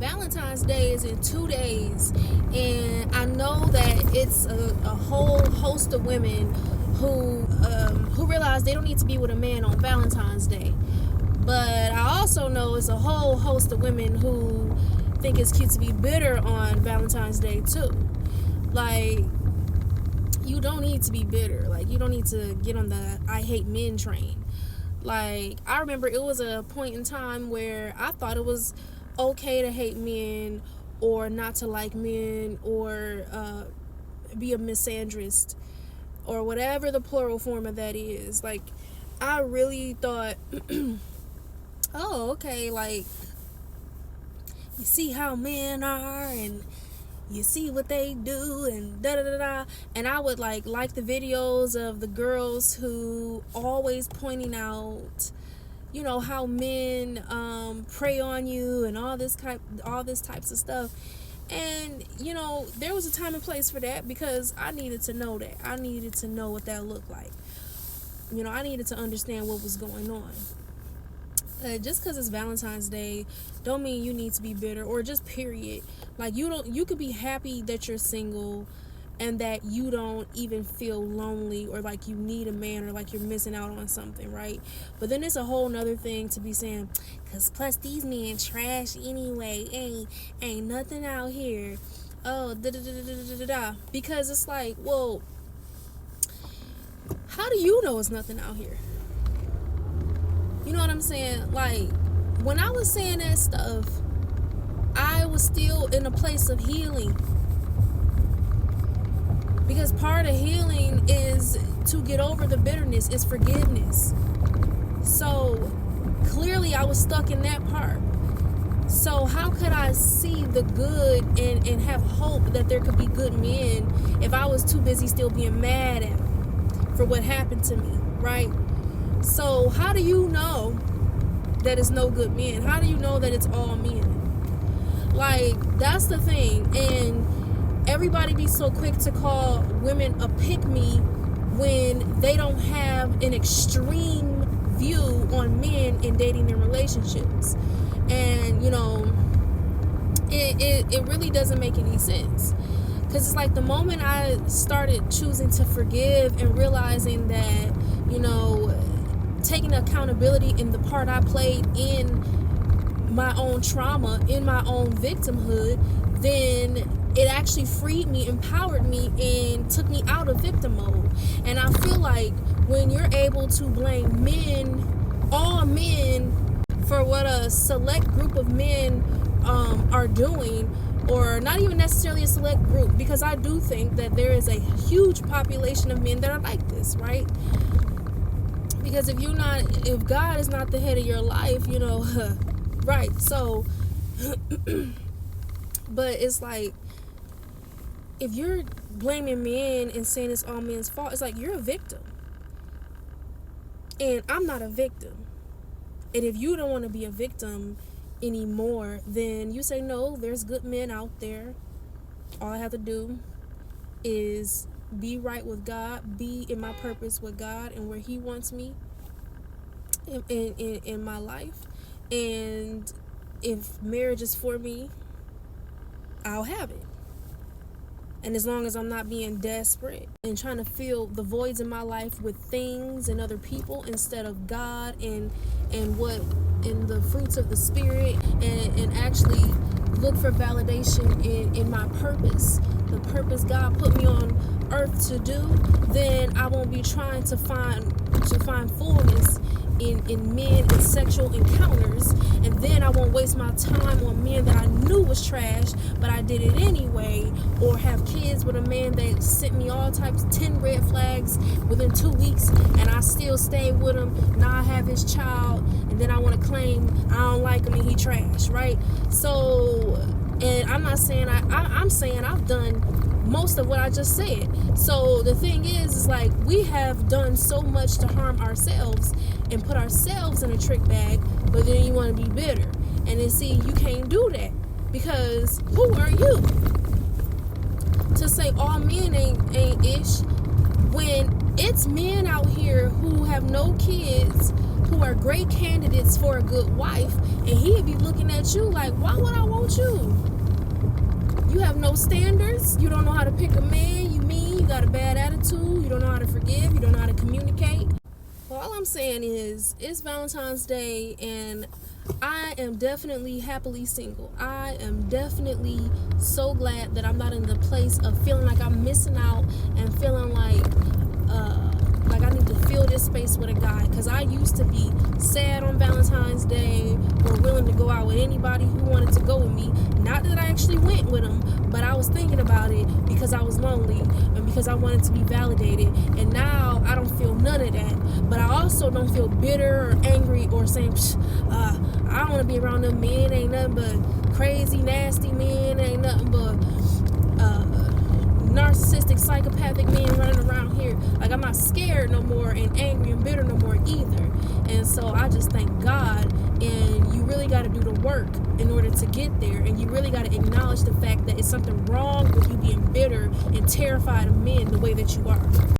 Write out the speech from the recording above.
Valentine's Day is in 2 days, and I know that it's a whole host of women who realize they don't need to be with a man on Valentine's Day. But I also know it's a whole host of women who think it's cute to be bitter on Valentine's Day too. Like, you don't need to be bitter. Like, you don't need to get on the I hate men train. Like, I remember it was a point in time where I thought it was okay to hate men or not to like men or be a misandrist or whatever the plural form of that is. Like, I really thought, oh, okay, like, you see how men are and you see what they do and da da da da. And I would like the videos of the girls who always pointing out, you know, how men prey on you and all this types of stuff. And, you know, there was a time and place for that because I needed to know that. I needed to know what that looked like. You know, I needed to understand what was going on. Just because it's Valentine's Day don't mean you need to be bitter, or just period. Like, you could be happy that you're single and that you don't even feel lonely or like you need a man or like you're missing out on something, right? But then it's a whole nother thing to be saying, because plus these men trash anyway, ain't nothing out here, oh da da da da da da. Because it's like, well, how do you know it's nothing out here? You know what I'm saying? Like, when I was saying that stuff, I was still in a place of healing. Because part of healing is to get over the bitterness, is forgiveness. So, clearly I was stuck in that part. So, how could I see the good and have hope that there could be good men if I was too busy still being mad at them for what happened to me, right? So how do you know that it's no good men? How do you know that it's all men? Like, that's the thing. And everybody be so quick to call women a pick-me when they don't have an extreme view on men in dating and relationships. And, you know, it really doesn't make any sense. Because it's like the moment I started choosing to forgive and realizing that, you know, taking accountability in the part I played in my own trauma, in my own victimhood, then it actually freed me, empowered me, and took me out of victim mode. And I feel like when you're able to blame men, all men, for what a select group of men are doing, or not even necessarily a select group, because I do think that there is a huge population of men that are like this, right? Because if God is not the head of your life, you know, right? So, but it's like, if you're blaming men and saying it's all men's fault, it's like you're a victim. And I'm not a victim. And if you don't want to be a victim anymore, then you say, no, there's good men out there. All I have to do is be right with God, be in my purpose with God and where He wants me in my life. And if marriage is for me, I'll have it. And as long as I'm not being desperate and trying to fill the voids in my life with things and other people instead of God and the fruits of the Spirit, and actually look for validation in my purpose, the purpose God put me on earth to do, then I won't be trying to find fullness in men and sexual encounters, and then I won't waste my time on men that I knew was trash, but I did it anyway, or have kids with a man that sent me all types, 10 red flags within 2 weeks, and I still stay with him. Now I have his child, and then I want to claim I don't like him and he trash, right? So, and I'm not saying I'm saying I've done most of what I just said. So the thing is like, we have done so much to harm ourselves and put ourselves in a trick bag, but then you want to be bitter. And then see, you can't do that, because who are you to say all men ain't ish when it's men out here who have no kids, who are great candidates for a good wife, and he'd be looking at you like, why would I want you? You have no standards. You don't know how to pick a man. You mean, you got a bad attitude. You don't know how to forgive. You don't know how to communicate. Well, all I'm saying is, it's Valentine's Day, and I am definitely happily single. I am definitely so glad that I'm not in the place of feeling like I'm missing out and feeling like I need to fill this space with a guy. Because I used to be sad on Valentine's Day or willing to go out with anybody who wanted to go with me. Not that I actually went with them, but I was thinking about it because I was lonely and because I wanted to be validated. And now I don't feel none of that. But I also don't feel bitter or angry or saying, I don't want to be around them men. Ain't nothing but crazy, nasty men. Ain't nothing but narcissistic, psychopathic men running around here. Like, I'm not scared no more and angry and bitter no more either. And so I just thank God. And you really got to do the work in order to get there. And you really got to acknowledge the fact that it's something wrong with you being bitter and terrified of men the way that you are.